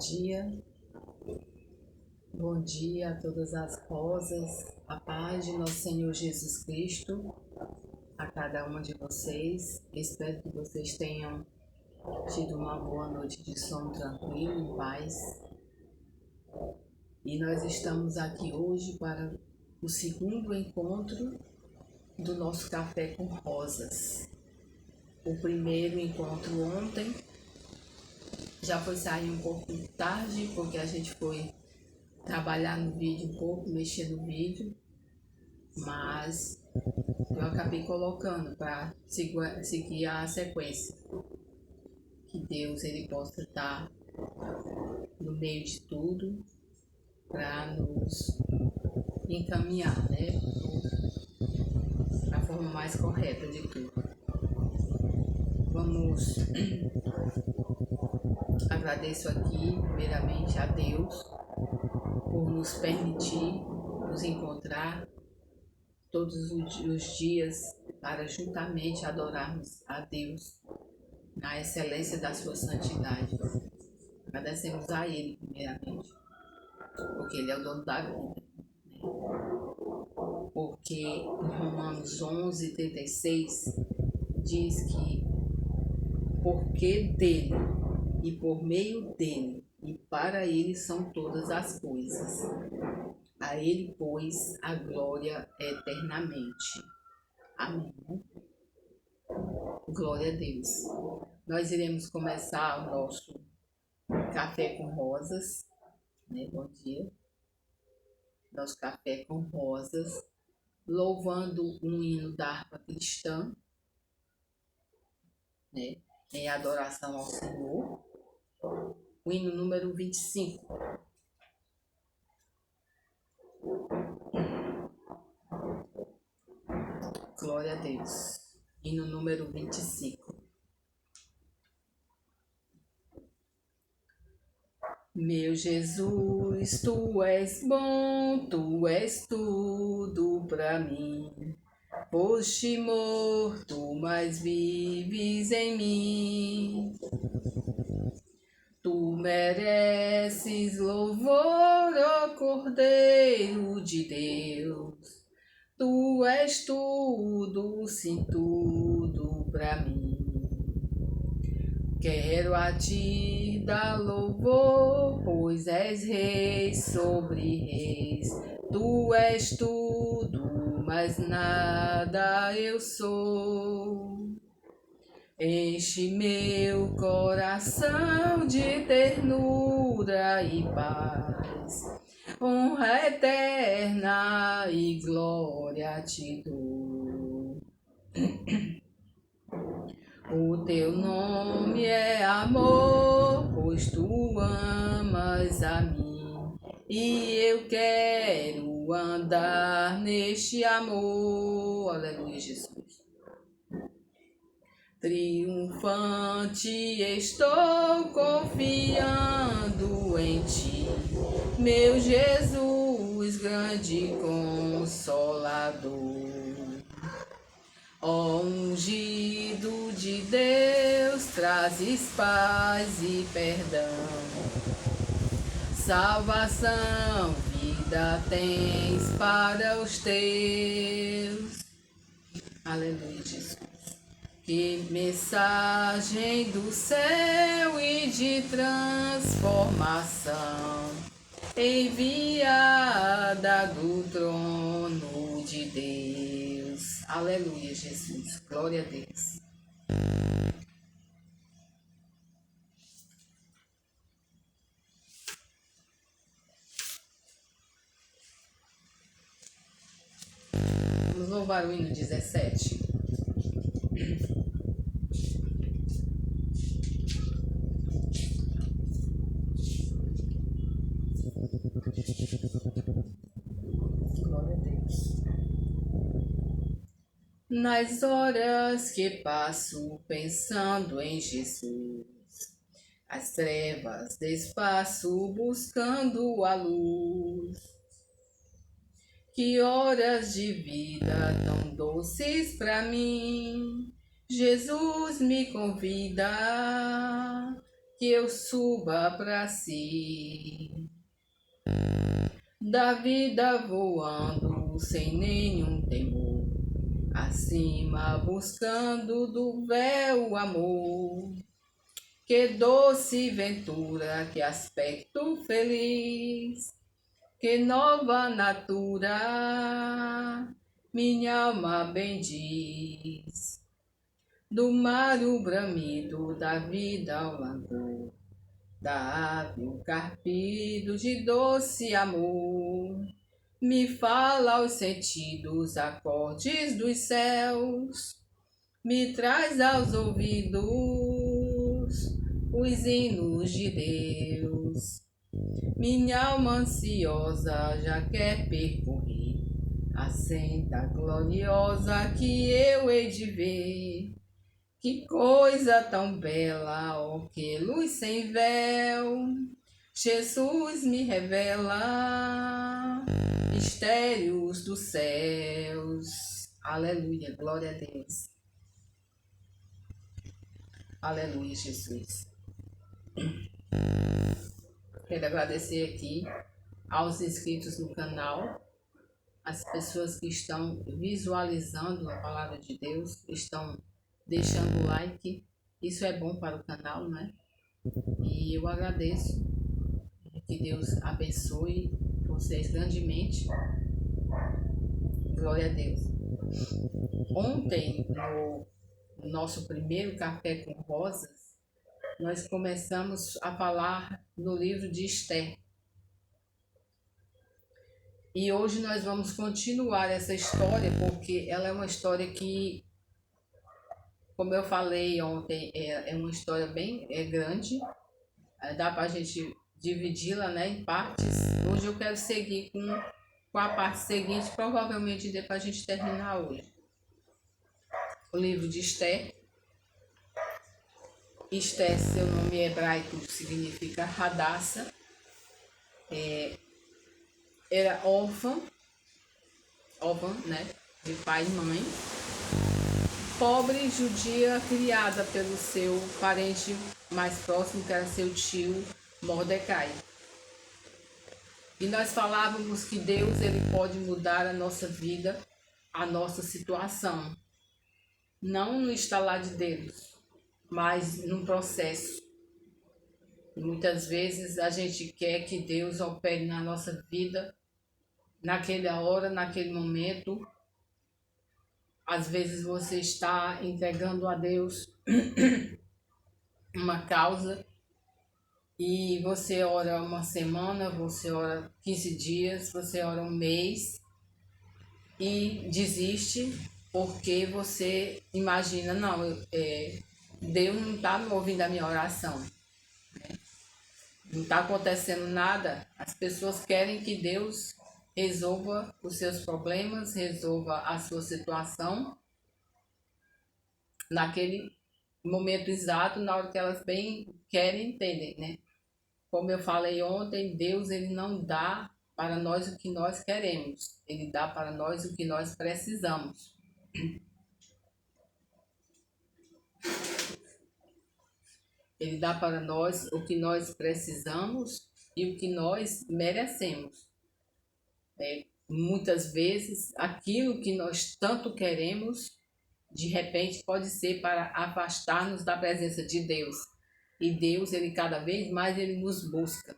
dia, bom dia a todas as rosas, a paz de nosso Senhor Jesus Cristo, a cada uma de vocês. Espero que vocês tenham tido uma boa noite de sono tranquilo, em paz. E nós estamos aqui hoje para o segundo encontro do nosso Café com Rosas. O primeiro encontro ontem já foi sair um pouco tarde, porque a gente foi trabalhar no vídeo um pouco, mexer no vídeo, mas eu acabei colocando para seguir a sequência. Que Deus ele possa estar no meio de tudo para nos encaminhar, né, da forma mais correta de tudo. Vamos agradeço aqui primeiramente a Deus por nos permitir nos encontrar todos os dias para juntamente adorarmos a Deus na excelência da sua santidade. Agradecemos a Ele primeiramente, porque Ele é o dono da vida, né? Porque em Romanos 11:36 diz que porque dele e por meio dele e para ele são todas as coisas. A ele, pois, a glória eternamente. Amém. Glória a Deus. Nós iremos começar o nosso Café com Rosas, né? Bom dia. Nosso Café com Rosas, louvando um hino da harpa cristã, né? Em adoração ao Senhor. O hino número 25. Glória a Deus. Hino número 25. Meu Jesus, tu és bom, tu és tudo pra mim. Foste morto, mas vives em mim. Tu mereces louvor, ó Cordeiro de Deus. Tu és tudo, sim, tudo pra mim. Quero a ti dar louvor, pois és rei sobre reis. Tu és tudo, mas nada eu sou. Enche meu coração de ternura e paz, honra eterna e glória te dou. O teu nome é amor, pois tu amas a mim, e eu quero andar neste amor. Aleluia, Jesus. Triunfante estou confiando em ti, meu Jesus, grande consolador. Ó ungido de Deus, trazes paz e perdão. Salvação, vida tens para os teus. Aleluia, Jesus. Que mensagem do céu e de transformação, enviada do trono de Deus. Aleluia, Jesus. Glória a Deus. Vamos louvar o hino 17. Glória a Deus. Nas horas que passo pensando em Jesus, as trevas despaço buscando a luz. Que horas de vida tão doces pra mim, Jesus me convida. que eu suba pra si, da vida voando sem nenhum temor, acima buscando do véu o amor. Que doce ventura, que aspecto feliz, que nova natura, minha alma bendiz. Do mar o bramido, da vida ao langor, da ave o carpido de doce amor. Me fala aos sentidos, acordes dos céus, me traz aos ouvidos os hinos de Deus. Minha alma ansiosa já quer percorrer a senda gloriosa que eu hei de ver. Que coisa tão bela, oh, que luz sem véu, Jesus me revela mistérios dos céus. Aleluia, glória a Deus. Aleluia, Jesus. Quero agradecer aqui aos inscritos no canal, as pessoas que estão visualizando a palavra de Deus, estão deixando o like. Isso é bom para o canal, né? E eu agradeço. Que Deus abençoe vocês grandemente. Glória a Deus. Ontem, no nosso primeiro Café com Rosas, nós começamos a falar no livro de Esther. E hoje nós vamos continuar essa história, porque ela é uma história que, como eu falei ontem, é uma história bem grande. Dá para a gente dividi-la, né, em partes. Hoje eu quero seguir com a parte seguinte, provavelmente dê para a gente terminar hoje. O livro de Esther. Esther, seu nome hebraico significa Hadassah. Era órfã, né, de pai e mãe. Pobre judia criada pelo seu parente mais próximo, que era seu tio Mordecai. E nós falávamos que Deus ele pode mudar a nossa vida, a nossa situação. Não no estalar de dedos, mas num processo. E muitas vezes a gente quer que Deus opere na nossa vida, naquela hora, naquele momento. Às vezes você está entregando a Deus uma causa e você ora uma semana, você ora 15 dias, você ora um mês e desiste porque você imagina, não, Deus não está me ouvindo a minha oração, né? Não está acontecendo nada. As pessoas querem que Deus resolva os seus problemas, resolva a sua situação naquele momento exato, na hora que elas bem querem entender, né? Como eu falei ontem, Deus ele não dá para nós o que nós queremos, ele dá para nós o que nós precisamos. Ele dá para nós o que nós precisamos e o que nós merecemos. Muitas vezes, aquilo que nós tanto queremos, de repente pode ser para afastar-nos da presença de Deus. E Deus, ele cada vez mais ele nos busca.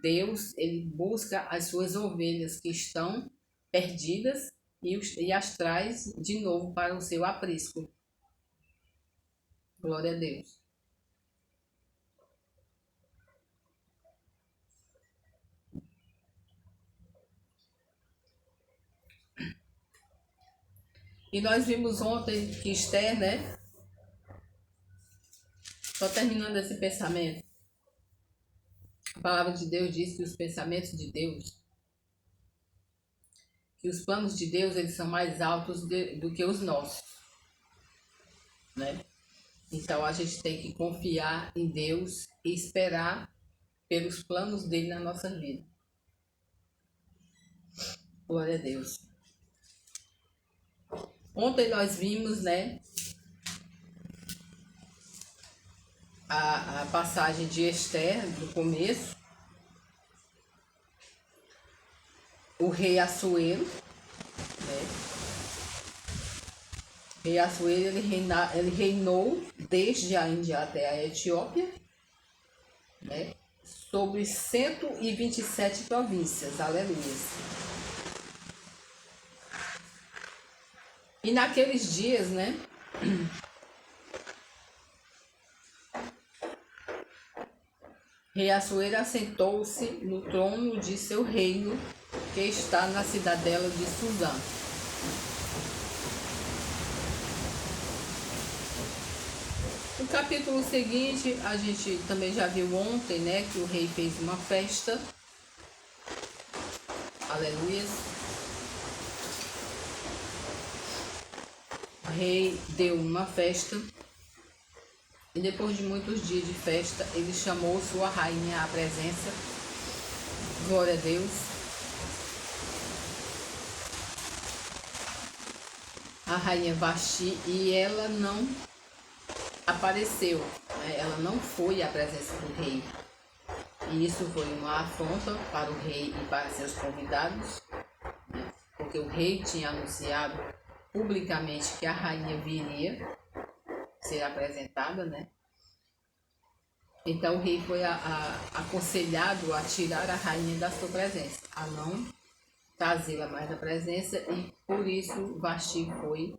Deus, ele busca as suas ovelhas que estão perdidas e as traz de novo para o seu aprisco. Glória a Deus. E nós vimos ontem que Esther, né? Só terminando esse pensamento. A palavra de Deus diz que os pensamentos de Deus, que os planos de Deus, eles são mais altos do que os nossos, né? Então a gente tem que confiar em Deus e esperar pelos planos dele na nossa vida. Glória a Deus. Ontem nós vimos, né, a passagem de Esther, do começo, o rei Assuero, né? O rei Assuero ele reinou desde a Índia até a Etiópia, né? Sobre 127 províncias, aleluia. E naqueles dias, né? Rei Assuero assentou-se no trono de seu reino, que está na cidadela de Suzã. No capítulo seguinte, a gente também já viu ontem, né, que o rei fez uma festa. Aleluia. O rei deu uma festa. E depois de muitos dias de festa, ele chamou sua rainha à presença. Glória a Deus. A rainha Vasti, e ela não apareceu, né? Ela não foi à presença do rei. E isso foi uma afronta para o rei e para seus convidados, né? Porque o rei tinha anunciado publicamente que a rainha viria ser apresentada, né? Então o rei foi aconselhado a tirar a rainha da sua presença, a não trazê-la mais à presença, e por isso Vasti foi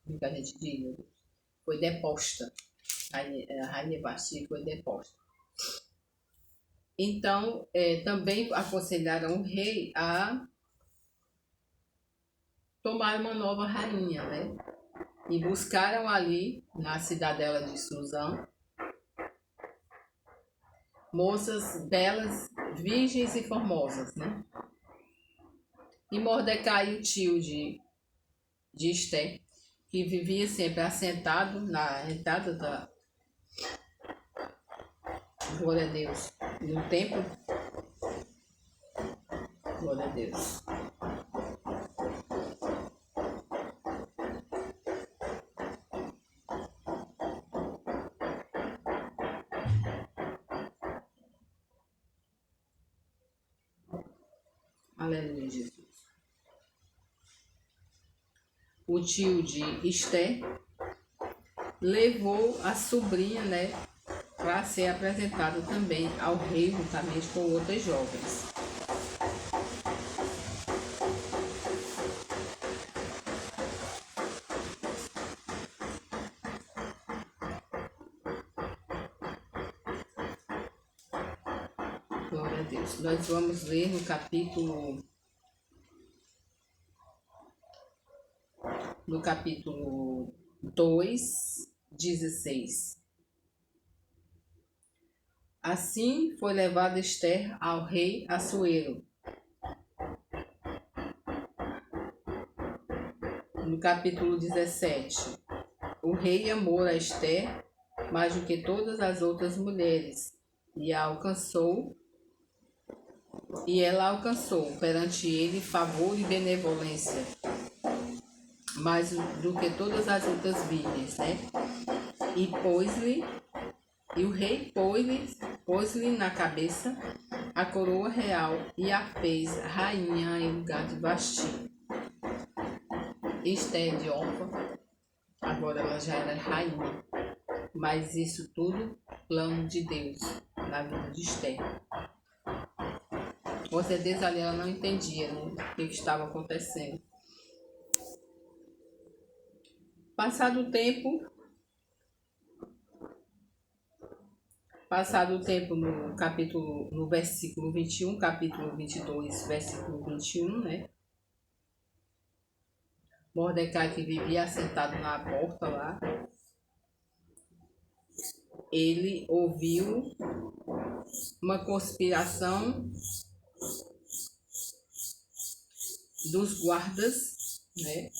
como que a gente diz, foi deposta. A rainha Vasti foi deposta. Então também aconselharam o rei a tomar uma nova rainha, né? E buscaram ali, na cidadela de Suzã, moças belas, virgens e formosas, né? E Mordecai, o tio de Esther, que vivia sempre assentado na entrada da glória a Deus, no templo, glória a Deus. Aleluia, Jesus. O tio de Esther levou a sobrinha, né, para ser apresentada também ao rei, juntamente com outras jovens. Glória a Deus. Nós vamos ler no capítulo 2, 16. Assim foi levada Esther ao rei Assuero. No capítulo 17. O rei amou a Esther mais do que todas as outras mulheres, e ela alcançou perante ele favor e benevolência, mais do que todas as outras virgens, né? E o rei pôs-lhe na cabeça a coroa real e a fez rainha em lugar de Vasti. Esther de Orfa, agora ela já era rainha, mas isso tudo plano de Deus na vida de Esther. Com certeza ali ela não entendia, né, o que estava acontecendo. Passado o tempo no versículo 21, capítulo 22, versículo 21, né? Mordecai, que vivia assentado na porta lá, ele ouviu uma conspiração dos guardas, né,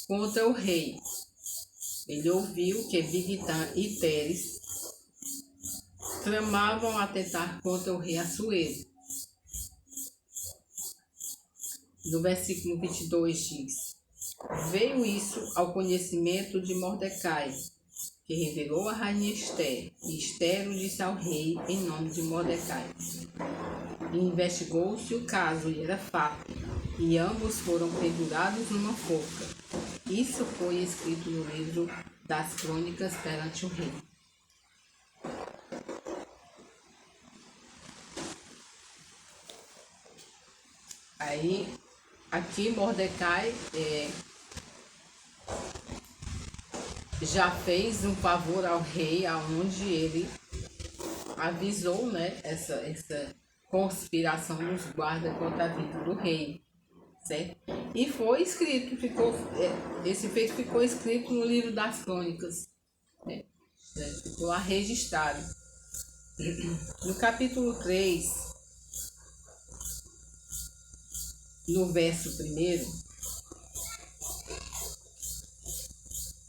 contra o rei. Ele ouviu que Bigtan e Teres tramavam atentar contra o rei Assuero. No versículo 22 diz: Veio isso ao conhecimento de Mordecai, que revelou a rainha Ester, e Ester o disse ao rei em nome de Mordecai. E investigou-se o caso, e era fato, e ambos foram pendurados numa forca. Isso foi escrito no livro das crônicas perante o rei. Aí, aqui Mordecai já fez um favor ao rei, aonde ele avisou, né, essa conspiração dos guardas contra a vida do rei, certo? E foi escrito, esse feito ficou escrito no livro das crônicas, né? Ficou lá registrado. No capítulo 3, no verso 1,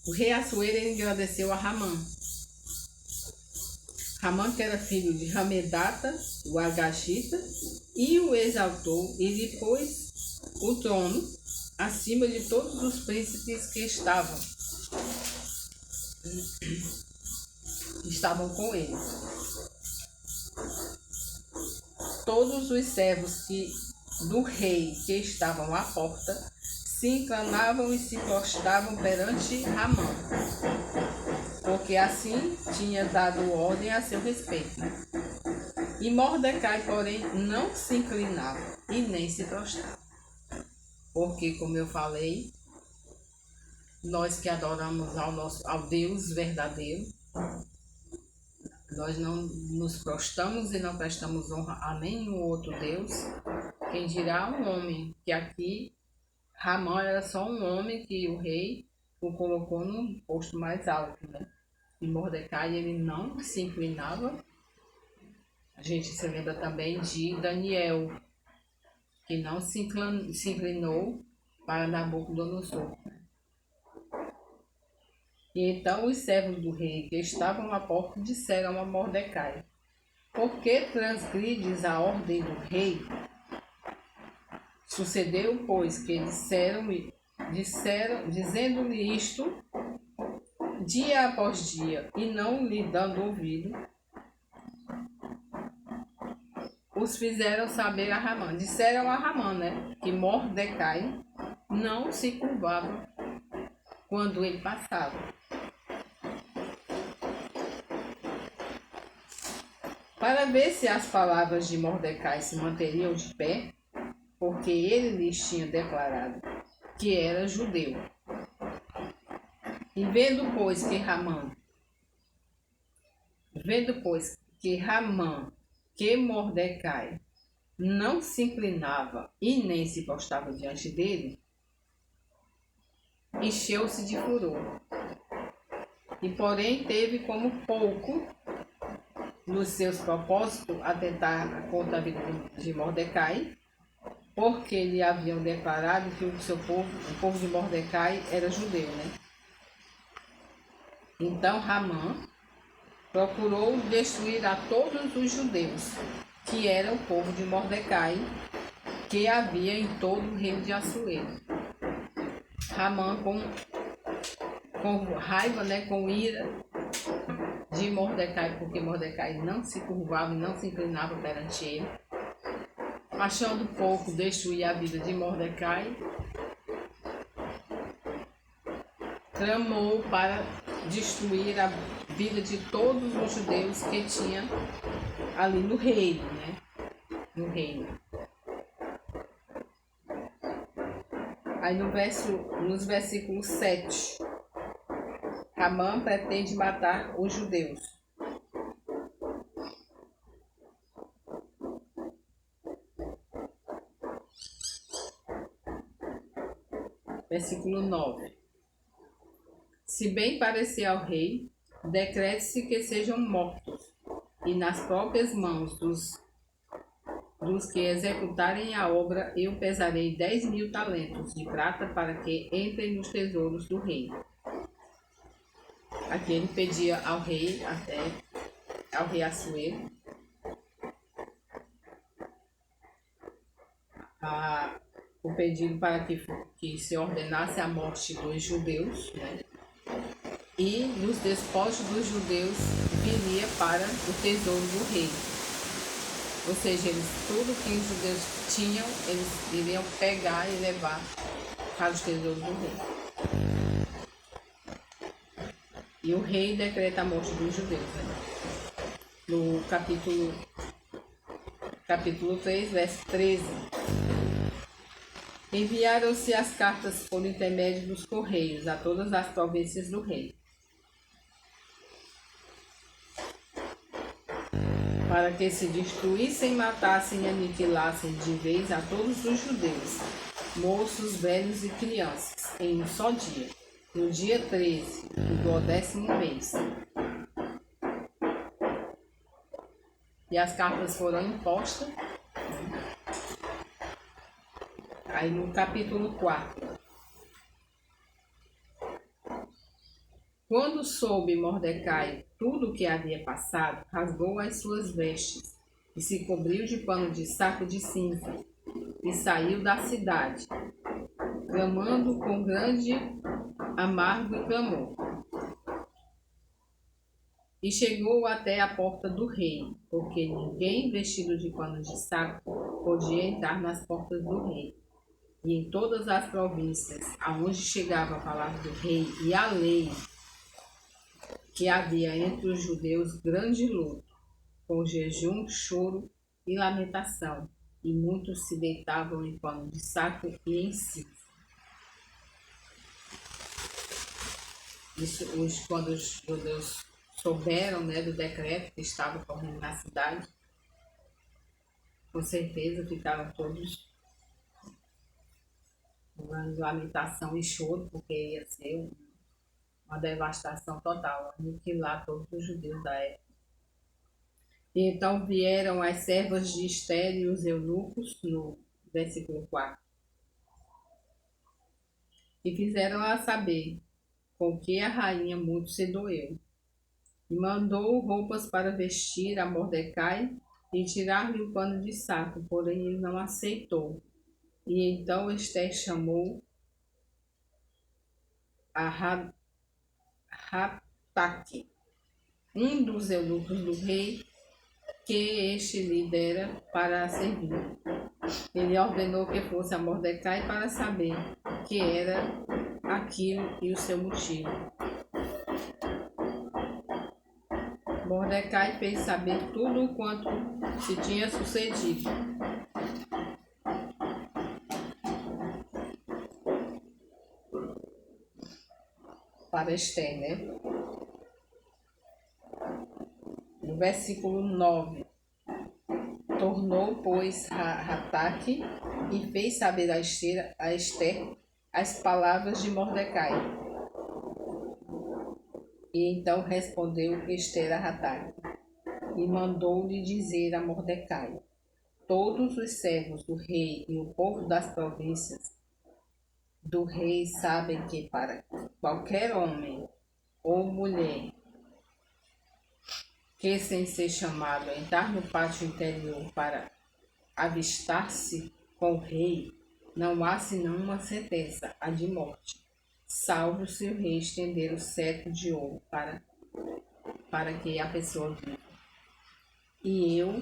o rei Assuero agradeceu a Ramã. Ramã, que era filho de Hamedata, o Agagita, e o exaltou e lhe pôs o trono acima de todos os príncipes que estavam com ele. Todos os servos do rei que estavam à porta se inclinavam e se prostravam perante Ramã, porque assim tinha dado ordem a seu respeito. E Mordecai, porém, não se inclinava e nem se prostrava. Porque, como eu falei, nós que adoramos ao Deus verdadeiro, nós não nos prostramos e não prestamos honra a nenhum outro Deus. Quem dirá um homem, que aqui Ramã era só um homem que o rei o colocou num posto mais alto, né? E Mordecai, ele não se inclinava. A gente se lembra também de Daniel, que não se inclinou para Nabucodonosor. E então os servos do rei que estavam à porta disseram a Mordecai: por que transgrides a ordem do rei? Sucedeu, pois, que dizendo-lhe isto dia após dia, e não lhe dando ouvido, os fizeram saber a Ramã. Disseram a Ramã, né, que Mordecai não se curvava quando ele passava. Para ver se as palavras de Mordecai se manteriam de pé, porque ele lhes tinha declarado que era judeu. E vendo, pois, que Ramã, que Mordecai não se inclinava e nem se postava diante dele, encheu-se de furor. E porém teve como pouco nos seus propósitos atentar contra a vida de Mordecai, porque lhe haviam declarado que o povo de Mordecai era judeu, né? Então Ramã procurou destruir a todos os judeus, que era o povo de Mordecai, que havia em todo o reino de Assuero. Ramã, com raiva, né, com ira de Mordecai, porque Mordecai não se curvava e não se inclinava perante ele, achando pouco destruir a vida de Mordecai, clamou para destruir a vida de todos os judeus que tinha ali no reino, né? No reino. Aí nos versículos 7, Ramã pretende matar os judeus. Versículo 9. Se bem parecer ao rei, decrete-se que sejam mortos, e nas próprias mãos dos que executarem a obra eu pesarei 10.000 talentos de prata para que entrem nos tesouros do rei. Aqui ele pedia ao rei Assuero, o pedido para que que se ordenasse a morte dos judeus, né? E nos despojos dos judeus viria para o tesouro do rei. Ou seja, tudo que os judeus tinham, eles iriam pegar e levar para o tesouro do rei. E o rei decreta a morte dos judeus, né? No capítulo 3, verso 13. Enviaram-se as cartas por intermédio dos correios a todas as províncias do rei, para que se destruíssem, matassem e aniquilassem de vez a todos os judeus, moços, velhos e crianças, em um só dia, no dia 13 do 10º mês. E as cartas foram impostas. Aí no capítulo 4. Quando soube Mordecai tudo o que havia passado, rasgou as suas vestes e se cobriu de pano de saco de cinza e saiu da cidade, clamando com grande amargo clamor. E chegou até a porta do rei, porque ninguém vestido de pano de saco podia entrar nas portas do rei. E em todas as províncias aonde chegava a palavra do rei e a lei, que havia entre os judeus grande luto, com jejum, choro e lamentação, e muitos se deitavam em pano de saco e em cinza. Isso, quando os judeus souberam, né, do decreto que estava ocorrendo na cidade, com certeza ficaram todos com lamentação e choro, porque ia ser uma devastação total, aniquilar todos os judeus da época. E então vieram as servas de Esther e os eunucos, no versículo 4, e fizeram-a saber com que a rainha muito se doeu, e mandou roupas para vestir a Mordecai e tirar-lhe o pano de saco, porém ele não aceitou. E então Esther chamou a Raptaque, um dos eunucos do rei, que este lhe dera para servir. Ele ordenou que fosse a Mordecai para saber o que era aquilo e o seu motivo. Mordecai fez saber tudo o quanto se tinha sucedido. Para Esther, né? No versículo 9. Tornou, pois, Rataque e fez saber a Esther as palavras de Mordecai. E então respondeu Esther a Rataque e mandou-lhe dizer a Mordecai: todos os servos do rei e o povo das províncias do rei sabem que para qualquer homem ou mulher que, sem ser chamado, entrar no pátio interior para avistar-se com o rei, não há senão uma sentença, a de morte, salvo se o rei estender o cetro de ouro para que a pessoa viva. E eu,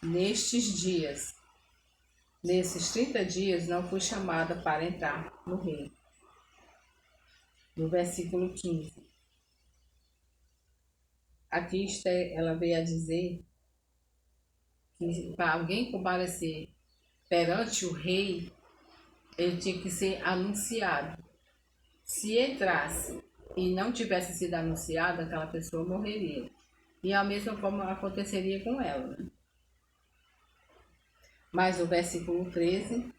nesses 30 dias, não fui chamada para entrar no rei. No versículo 15. Aqui ela veio a dizer que para alguém comparecer perante o rei, ele tinha que ser anunciado. Se entrasse e não tivesse sido anunciado, aquela pessoa morreria. E a mesma como aconteceria com ela, né? Mas o versículo 13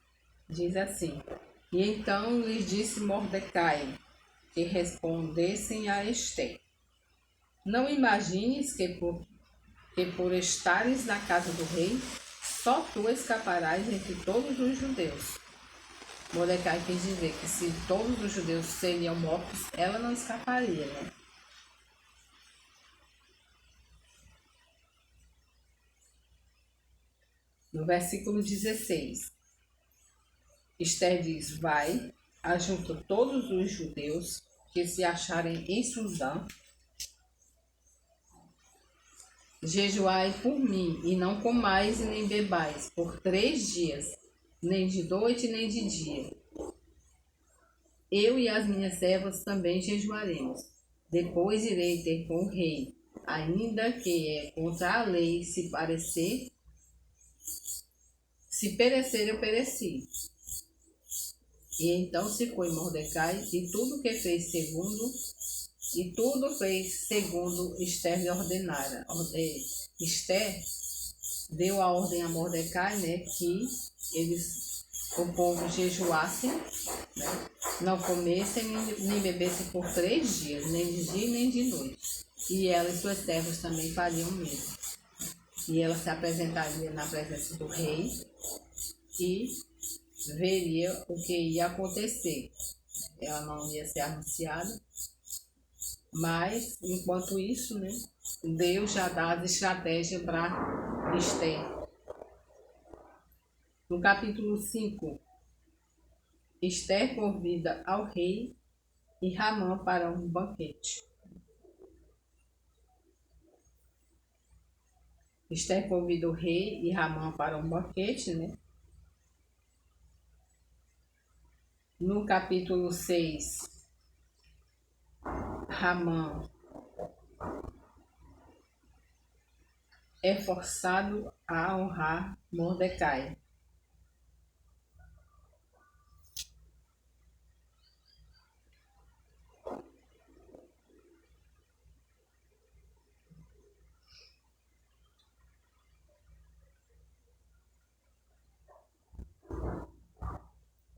diz assim: e então lhes disse Mordecai que respondessem a Esther: não imagines que por estares na casa do rei, só tu escaparás entre todos os judeus. Mordecai quis dizer que se todos os judeus seriam mortos, ela não escaparia, né? No versículo 16. Esther diz: vai, ajunta todos os judeus que se acharem em Suzã, jejuai por mim, e não comais e nem bebais por 3 dias, nem de noite nem de dia. Eu e as minhas servas também jejuaremos. Depois irei ter com o rei, ainda que é contra a lei, se perecer, eu pereci. E então se foi Mordecai, e tudo fez segundo Esther lhe ordenara. Esther deu a ordem a Mordecai, né, que o povo jejuasse, né, não comessem nem bebessem por 3 dias, nem de dia nem de noite. E ela e suas servas também fariam o mesmo. E ela se apresentaria na presença do rei e veria o que ia acontecer. Ela não ia ser anunciada, mas enquanto isso, né, Deus já dá as estratégias para Esther. No capítulo 5, Esther convida ao rei e Ramã para um banquete. Esther convida o rei e Ramã para um banquete, né? No capítulo 6, Ramã é forçado a honrar Mordecai.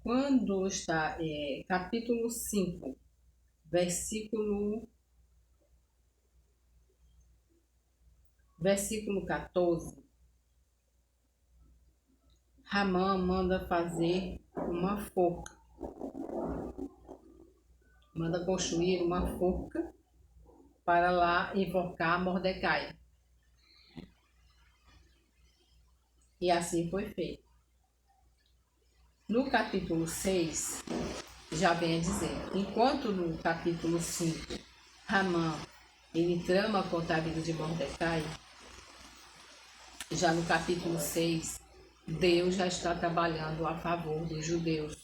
Quando está capítulo 5, versículo 14, Ramã manda fazer uma forca, manda construir uma forca para lá enforcar Mordecai. E assim foi feito. No capítulo 6, já vem a dizer, enquanto no capítulo 5, Ramã ele trama contra a vida de Mordecai, já no capítulo 6, Deus já está trabalhando a favor dos judeus,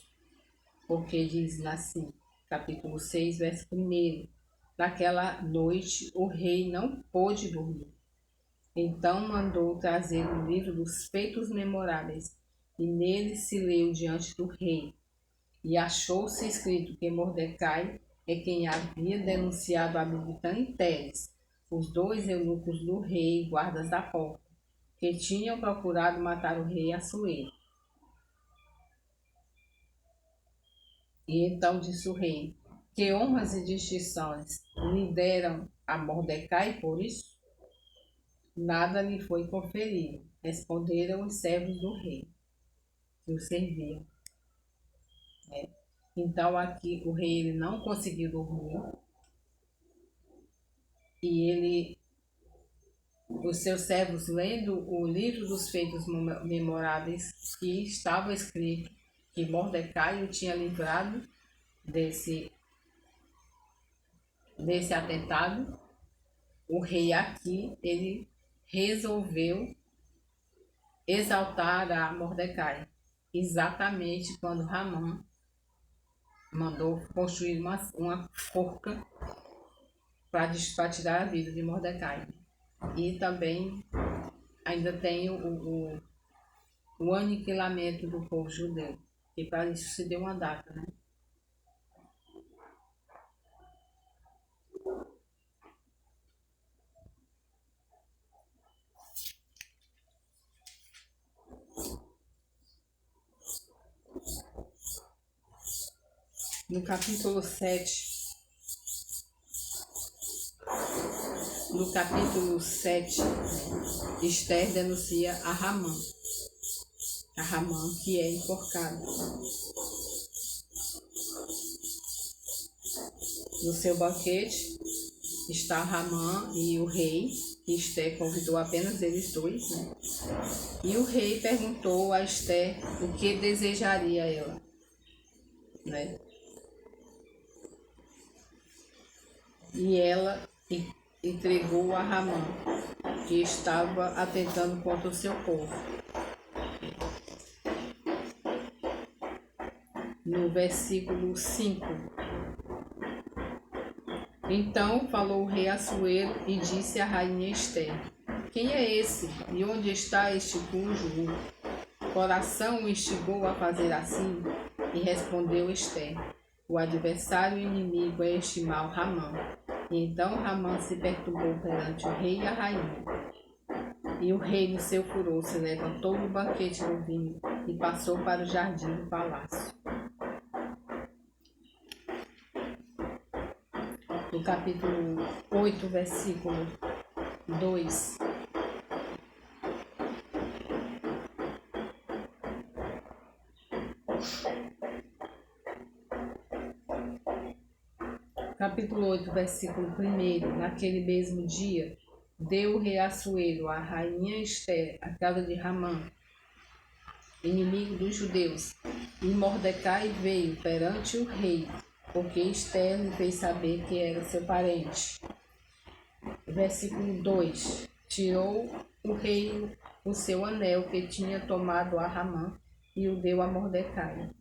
porque diz assim, capítulo 6, verso 1, naquela noite o rei não pôde dormir. Então mandou trazer o livro dos feitos memoráveis, e nele se leu diante do rei. E achou-se escrito que Mordecai é quem havia denunciado a Bigtã e Teres, os 2 eunucos do rei, guardas da porta, que tinham procurado matar o rei Assuero. E então disse o rei, que honras e distinções lhe deram a Mordecai por isso? Nada lhe foi conferido, responderam os servos do rei, que o serviam. Então aqui o rei ele não conseguiu dormir, e os seus servos, lendo o livro dos feitos memoráveis, que estava escrito que Mordecai o tinha livrado desse atentado, o rei aqui ele resolveu exaltar a Mordecai, exatamente quando Ramã mandou construir uma forca para tirar a vida de Mordecai. E também ainda tem o aniquilamento do povo judeu, e para isso se deu uma data, né? No capítulo 7, Esther denuncia a Ramã que é enforcado. No seu banquete está Ramã e o rei, que Esther convidou apenas eles 2, né? E o rei perguntou a Esther o que desejaria ela. né? E ela entregou a Ramã, que estava atentando contra o seu povo. No versículo 5. Então falou o rei Assuero e disse à rainha Ester: Quem é esse? E onde está este cujo o coração o instigou a fazer assim? E respondeu Ester: O adversário e inimigo é este mau Ramã. E então Ramã se perturbou perante o rei e a rainha. E o rei, no seu furor, se levantou do banquete do vinho e passou para o jardim do palácio. No capítulo 8, versículo 2. Capítulo 8, versículo 1. Naquele mesmo dia, deu o rei Assuero à rainha Ester a casa de Ramã, inimigo dos judeus. E Mordecai veio perante o rei, porque Ester lhe fez saber que era seu parente. Versículo 2. Tirou o rei o seu anel que tinha tomado a Ramã e o deu a Mordecai.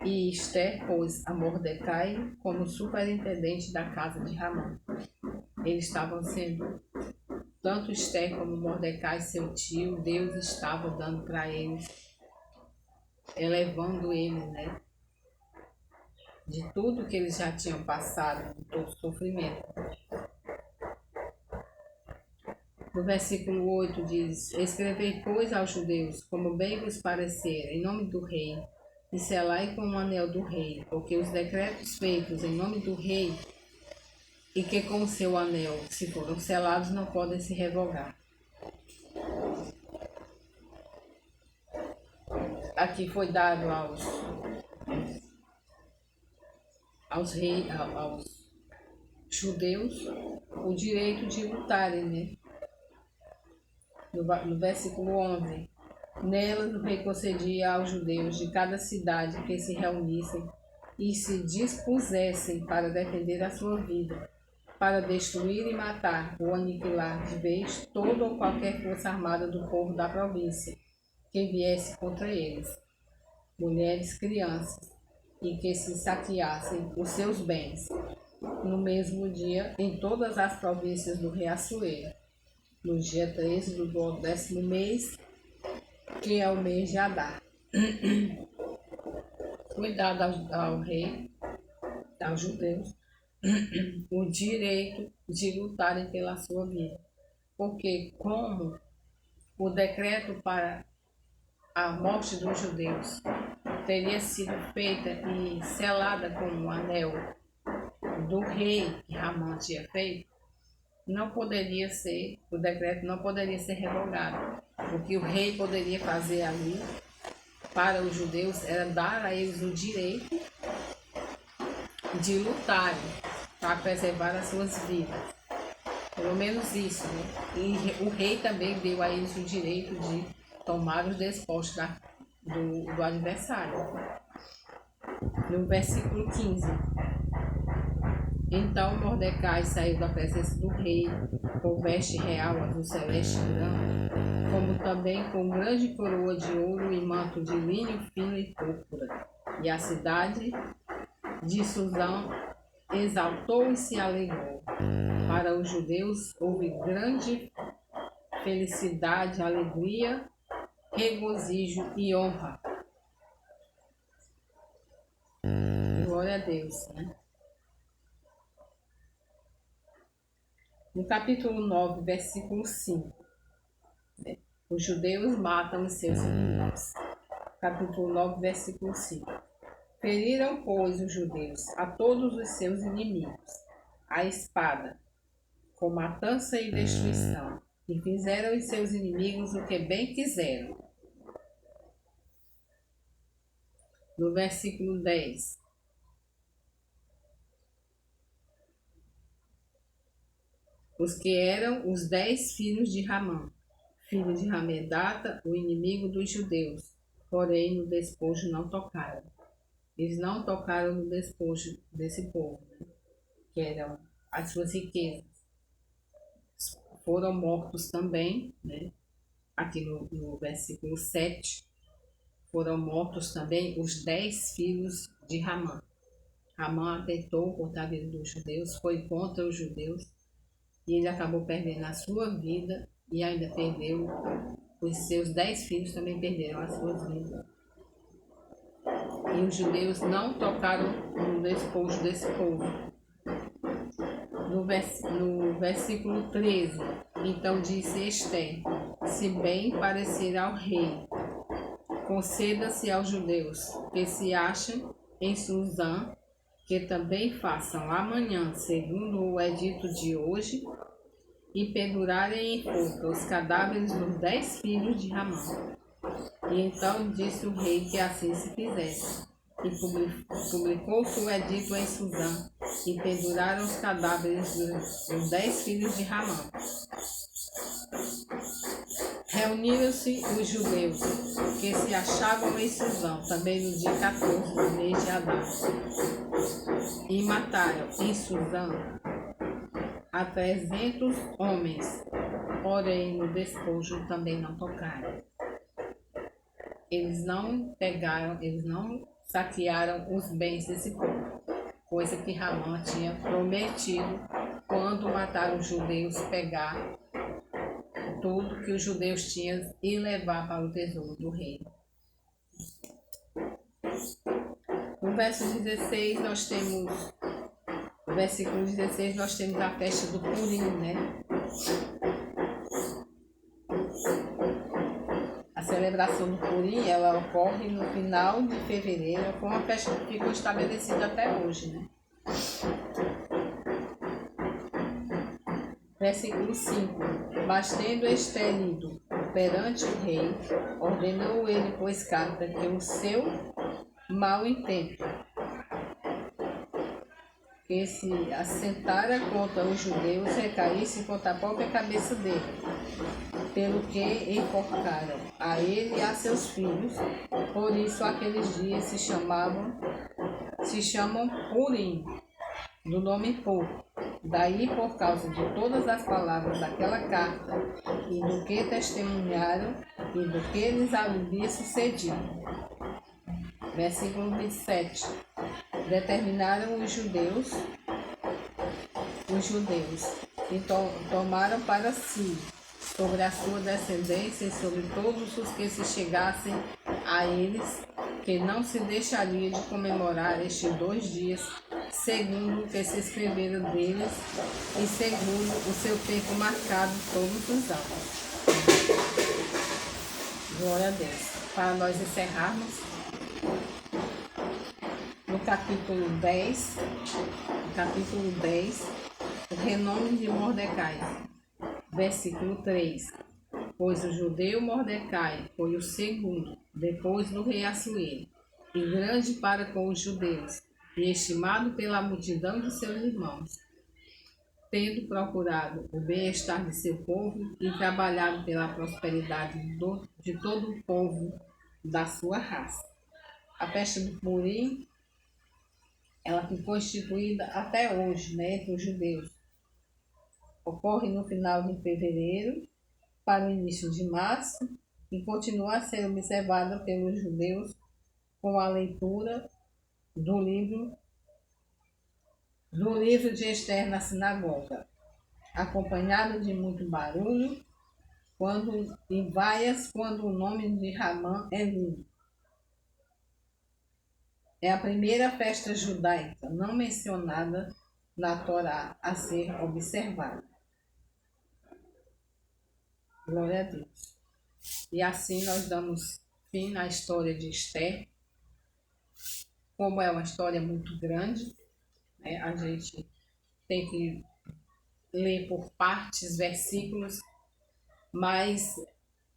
E Ester pôs a Mordecai como superintendente da casa de Ramã. Eles estavam sendo, tanto Ester como Mordecai, seu tio, Deus estava dando para eles, elevando eles, né? De tudo que eles já tinham passado, de todo o sofrimento. No versículo 8 diz: Escrevei, pois, aos judeus, como bem vos parecer, em nome do rei, e selai com o anel do rei, porque os decretos feitos em nome do rei, e que com o seu anel, se foram selados, não podem se revogar. Aqui foi dado aos reis, aos judeus, o direito de lutarem, né? No versículo 11, nelas o rei concedia aos judeus de cada cidade que se reunissem e se dispusessem para defender a sua vida, para destruir e matar ou aniquilar de vez toda ou qualquer força armada do povo da província que viesse contra eles, mulheres, crianças, e que se saqueassem os seus bens, no mesmo dia em todas as províncias do rei Assuero, no dia 13 do 10º mês, que é o mês de Adar. Foi dado ao rei, aos judeus, o direito de lutarem pela sua vida. Porque como o decreto para a morte dos judeus teria sido feita e selada com o anel do rei que Ramã tinha feito, não poderia ser, o decreto não poderia ser revogado. O que o rei poderia fazer ali para os judeus era dar a eles o direito de lutarem para preservar as suas vidas. Pelo menos isso, né? E o rei também deu a eles o direito de tomar os despojos do adversário. No versículo 15. Então Mordecai saiu da presença do rei com veste real azul celeste e branco, como também com grande coroa de ouro e manto de linho fino e púrpura. E a cidade de Susã exaltou e se alegrou. Para os judeus houve grande felicidade, alegria, regozijo e honra. Glória a Deus, né? No capítulo 9, versículo 5, né? Os judeus matam os seus inimigos. Capítulo 9, versículo 5. Feriram, pois, os judeus a todos os seus inimigos, a espada, com matança e destruição, e fizeram os seus inimigos o que bem quiseram. No versículo 10. Os que eram os 10 filhos de Ramã, filho de Ramedata, o inimigo dos judeus, porém no despojo não tocaram. Eles não tocaram no despojo desse povo, né? Que eram as suas riquezas. Foram mortos também, né? Aqui no versículo 7, foram mortos também os 10 filhos de Ramã. Ramã atentou contra a vida dos judeus, foi contra os judeus, e ele acabou perdendo a sua vida e ainda perdeu, os seus 10 filhos também perderam as suas vidas. E os judeus não tocaram no despojo desse povo. No versículo 13, então disse Ester: se bem parecer ao rei, conceda-se aos judeus que se acham em Suzã, que também façam amanhã, segundo o edito de hoje, e pendurarem em forca os cadáveres dos 10 filhos de Ramã. E então disse o rei que assim se fizesse. E publicou-se o edito em Suzã, e penduraram os cadáveres dos 10 filhos de Ramã. Reuniram-se os judeus que se achavam em Suzã, também no dia 14 do mês de Adar, e mataram em Suzã a 300 homens, porém no despojo também não tocaram. Eles não pegaram, eles não saquearam os bens desse povo, coisa que Ramã tinha prometido quando mataram os judeus, pegar tudo que os judeus tinham e levar para o tesouro do rei. No versículo 16 nós temos a festa do Purim, né? A celebração do Purim, ela ocorre no final de fevereiro, foi uma festa que ficou estabelecida até hoje, né? Versículo 5. Mas tendo Ester ido perante o rei, ordenou ele, pois carta, que o seu mau intento, que se assentara contra os judeus, recaísse contra a própria cabeça dele, pelo que enforcaram a ele e a seus filhos. Por isso aqueles dias se chamam Purim, do nome pouco. Daí, por causa de todas as palavras daquela carta, e do que testemunharam, e do que lhes havia sucedido. Versículo 27. Determinaram os judeus, e tomaram para si, sobre a sua descendência e sobre todos os que se chegassem a eles, que não se deixaria de comemorar estes 2 dias, segundo o que se escreveram deles e segundo o seu tempo marcado todos os anos. Glória a Deus. Para nós encerrarmos, no capítulo 10, o renome de Mordecai. Versículo 3. Pois o judeu Mordecai foi o segundo, depois do rei Assuero, e grande para com os judeus, e estimado pela multidão de seus irmãos, tendo procurado o bem-estar de seu povo e trabalhado pela prosperidade de todo o povo da sua raça. A festa do Purim, ela ficou instituída até hoje, né, entre os judeus. Ocorre no final de fevereiro para o início de março e continua a ser observada pelos judeus com a leitura do livro de Ester na sinagoga, acompanhado de muito barulho e vaias quando o nome de Ramã é lido. É a primeira festa judaica não mencionada na Torá a ser observada. Glória a Deus. E assim nós damos fim na história de Ester. Como é uma história muito grande, né, a gente tem que ler por partes, versículos, mas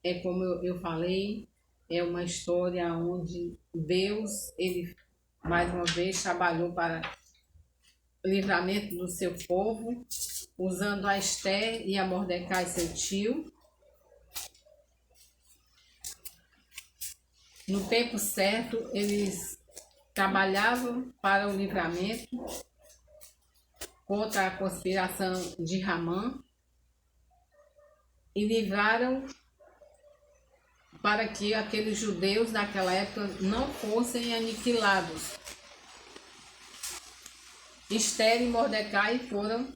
é como eu falei, é uma história onde Deus, ele mais uma vez trabalhou para o livramento do seu povo, usando a Ester e a Mordecai, seu tio. No tempo certo, eles trabalhavam para o livramento contra a conspiração de Ramã e livraram para que aqueles judeus naquela época não fossem aniquilados. Esther e Mordecai foram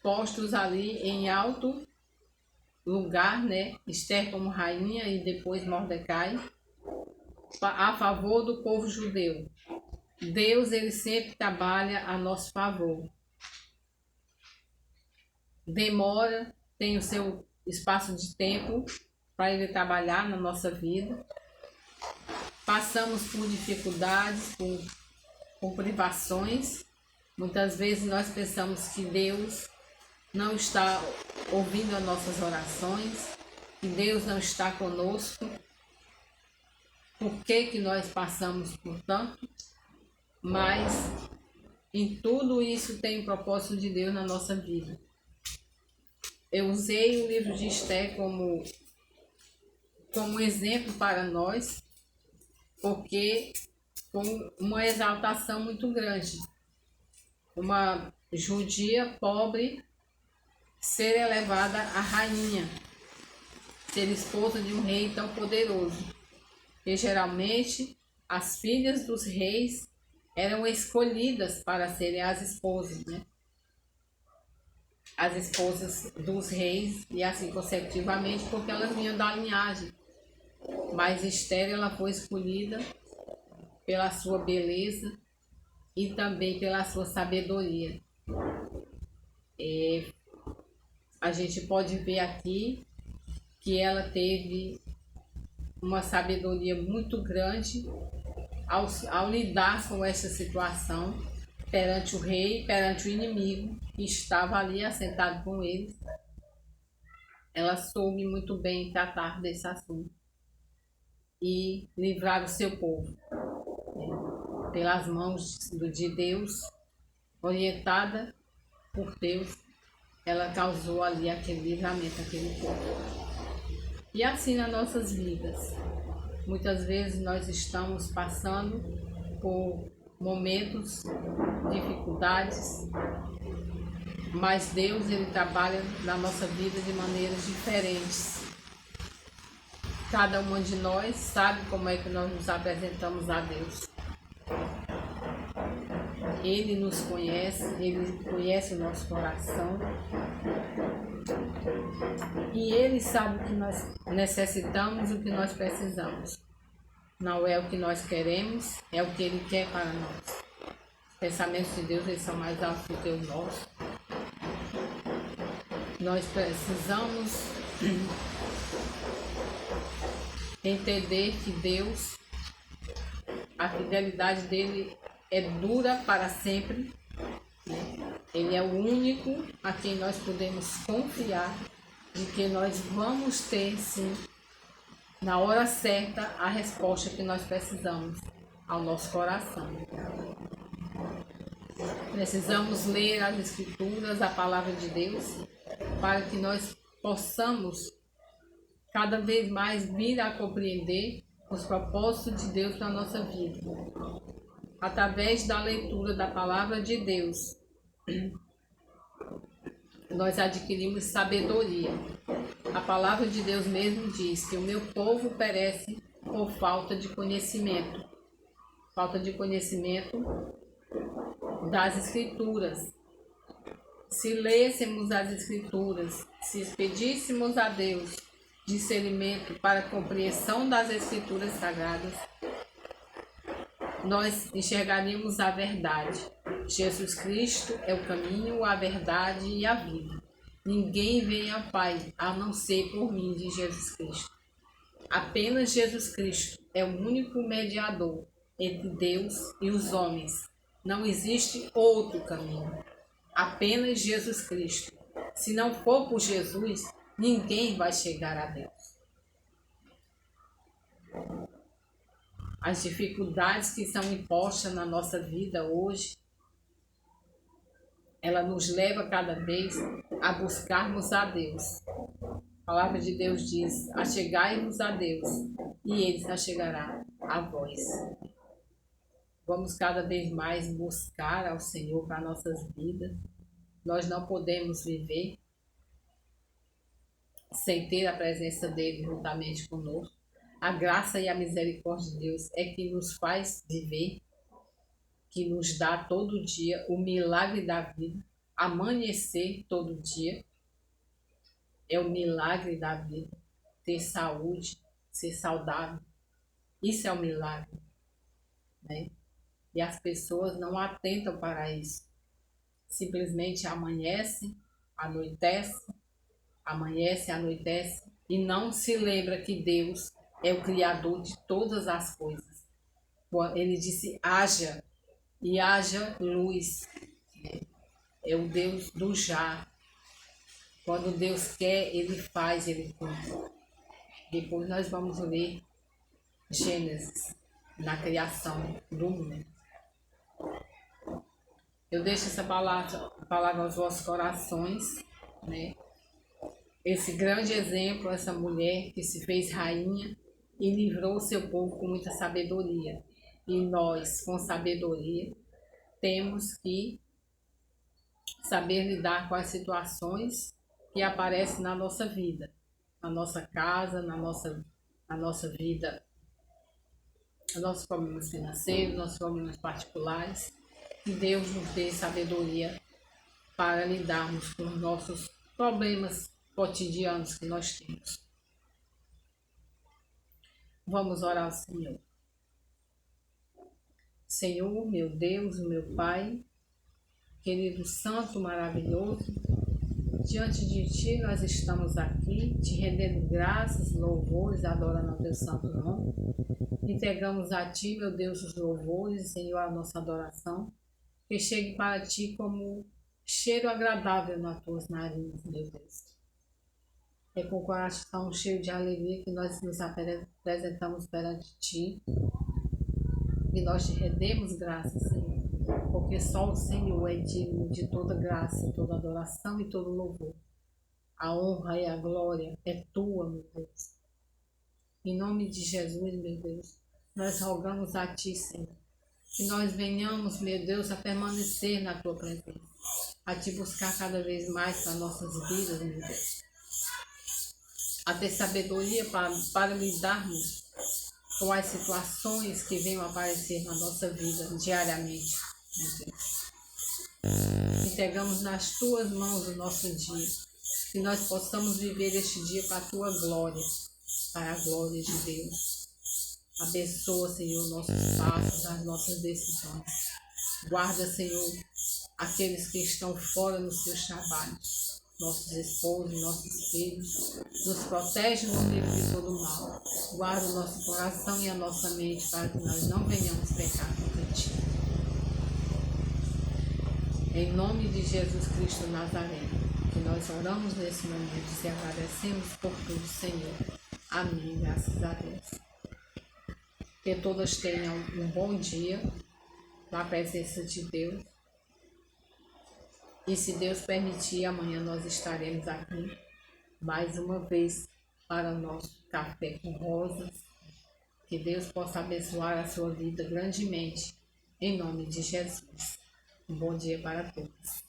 postos ali em alto lugar, né? Esther como rainha e depois Mordecai, a favor do povo judeu. Deus, ele sempre trabalha a nosso favor. Demora, tem o seu espaço de tempo para ele trabalhar na nossa vida. Passamos por dificuldades, por privações. Muitas vezes nós pensamos que Deus não está ouvindo as nossas orações, que Deus não está conosco. Por que nós passamos por tanto? Mas em tudo isso tem o propósito de Deus na nossa vida. Eu usei o livro de Esther como exemplo para nós, porque com uma exaltação muito grande. Uma judia pobre ser elevada a rainha, ser esposa de um rei tão poderoso. E geralmente as filhas dos reis eram escolhidas para serem as esposas, né? As esposas dos reis, e assim consecutivamente, porque elas vinham da linhagem. Mas Esther, ela foi escolhida pela sua beleza e também pela sua sabedoria. A gente pode ver aqui que ela teve uma sabedoria muito grande ao lidar com essa situação perante o rei, perante o inimigo que estava ali assentado com eles. Ela soube muito bem tratar desse assunto e livrar o seu povo pelas mãos de Deus, orientada por Deus. Ela causou ali aquele livramento, aquele povo. E assim nas nossas vidas, muitas vezes nós estamos passando por momentos, dificuldades, mas Deus, ele trabalha na nossa vida de maneiras diferentes. Cada uma de nós sabe como é que nós nos apresentamos a Deus. Ele nos conhece, ele conhece o nosso coração. E ele sabe o que nós necessitamos e o que nós precisamos. Não é o que nós queremos, é o que ele quer para nós. Os pensamentos de Deus, eles são mais altos do que os nossos. Nós precisamos entender que Deus, a fidelidade dele é dura para sempre. Ele é o único a quem nós podemos confiar de que nós vamos ter, sim, na hora certa, a resposta que nós precisamos ao nosso coração. Precisamos ler as Escrituras, a Palavra de Deus, para que nós possamos cada vez mais vir a compreender os propósitos de Deus na nossa vida. Através da leitura da Palavra de Deus, nós adquirimos sabedoria. A Palavra de Deus mesmo diz que o meu povo perece por falta de conhecimento. Falta de conhecimento das Escrituras. Se lêssemos as Escrituras, se pedíssemos a Deus discernimento para a compreensão das Escrituras Sagradas, nós enxergaríamos a verdade. Jesus Cristo é o caminho, a verdade e a vida. Ninguém vem ao Pai a não ser por mim, de Jesus Cristo. Apenas Jesus Cristo é o único mediador entre Deus e os homens. Não existe outro caminho. Apenas Jesus Cristo. Se não for por Jesus, ninguém vai chegar a Deus. As dificuldades que são impostas na nossa vida hoje, ela nos leva cada vez a buscarmos a Deus. A palavra de Deus diz: achegai-vos a Deus, e ele se achegará a vós. Vamos cada vez mais buscar ao Senhor para nossas vidas. Nós não podemos viver sem ter a presença dele juntamente conosco. A graça e a misericórdia de Deus é que nos faz viver, que nos dá todo dia o milagre da vida. Amanhecer todo dia é o milagre da vida. Ter saúde, ser saudável, isso é um milagre, né? E as pessoas não atentam para isso. Simplesmente amanhece, anoitece e não se lembra que Deus é o Criador de todas as coisas. Ele disse: haja, e haja luz. É o Deus do já. Quando Deus quer, Ele faz, Ele cumpre. Depois nós vamos ler Gênesis, na criação do mundo. Eu deixo essa palavra aos vossos corações, né? Esse grande exemplo, essa mulher que se fez rainha e livrou o seu povo com muita sabedoria. E nós, com sabedoria, temos que saber lidar com as situações que aparecem na nossa vida, na nossa casa, na nossa vida, nossos problemas financeiros, nossos problemas particulares. Que Deus nos dê sabedoria para lidarmos com os nossos problemas cotidianos que nós temos. Vamos orar ao Senhor. Senhor, meu Deus, meu Pai, querido Santo, maravilhoso, diante de Ti nós estamos aqui, te rendendo graças, louvores, adorando ao Teu santo nome. Entregamos a Ti, meu Deus, os louvores, Senhor, a nossa adoração, que chegue para Ti como cheiro agradável nas Tuas narinas, meu Deus. É com o coração cheio de alegria que nós nos apresentamos perante Ti e nós Te rendemos graças, Senhor, porque só o Senhor é digno de toda graça, toda adoração e todo louvor. A honra e a glória é Tua, meu Deus. Em nome de Jesus, meu Deus, nós rogamos a Ti, Senhor, que nós venhamos, meu Deus, a permanecer na Tua presença, a Te buscar cada vez mais para nossas vidas, meu Deus, a ter sabedoria para lidarmos com as situações que venham aparecer na nossa vida diariamente, meu Deus. Entregamos nas Tuas mãos o nosso dia, que nós possamos viver este dia para a Tua glória, para a glória de Deus. Abençoa, Senhor, nossos passos, as nossas decisões. Guarda, Senhor, aqueles que estão fora nos seus trabalhos, nossos esposos, nossos filhos. Nos protege no livro de todo mal. Guarda o nosso coração e a nossa mente para que nós não venhamos pecar contra Ti. Em nome de Jesus Cristo Nazareno, que nós oramos nesse momento e agradecemos por tudo, Senhor. Amém. Graças a Deus. Que todas tenham um bom dia na presença de Deus. E se Deus permitir, amanhã nós estaremos aqui mais uma vez para o nosso café com rosas. Que Deus possa abençoar a sua vida grandemente, em nome de Jesus. Um bom dia para todos.